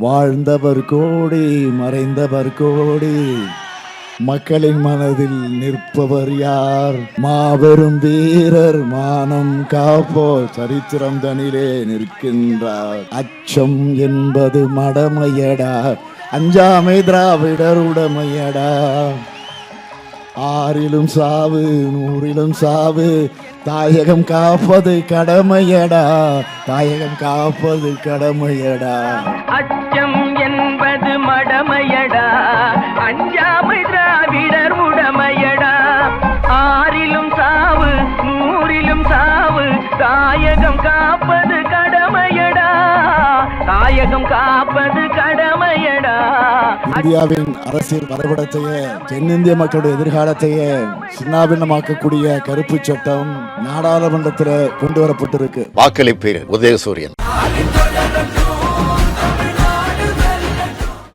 வாழ்ந்தவர் கோடி மறைந்தவர் கோடி, மக்களின் மனதில் நிற்பவர் யார்? மாபெரும் வீரர் மானம் காப்போர் சரித்திரம் தனிலே நிற்கின்றார். அச்சம் என்பது மடமையடா, அஞ்சாமை திராவிடர் உடமையடா. ஆறிலும் சாவு நூறிலும் சாவு, தாயகம் காப்பது கடமையடா, தாயகம் காப்பது கடமையடா. அச்சம் என்பது மடமையடா, அஞ்சாமை திராவிடர் உடமையடா. ஆறிலும் சாவு நூறிலும் சாவு, தாயகம் காப்பது கடமையடா, தாயகம் காப்பது கடமையடா. இந்தியாவின் அரசியல் வரைபடத்தையே தென்னிந்திய மக்களுடைய எதிர்காலத்தையே சின்னாபின்னமாக்கக்கூடிய கருப்பு சட்டம் நாடாளுமன்றத்தில் கொண்டு வரப்பட்டிருக்கு. வாக்களிப்பீர் உதயசூரியன்.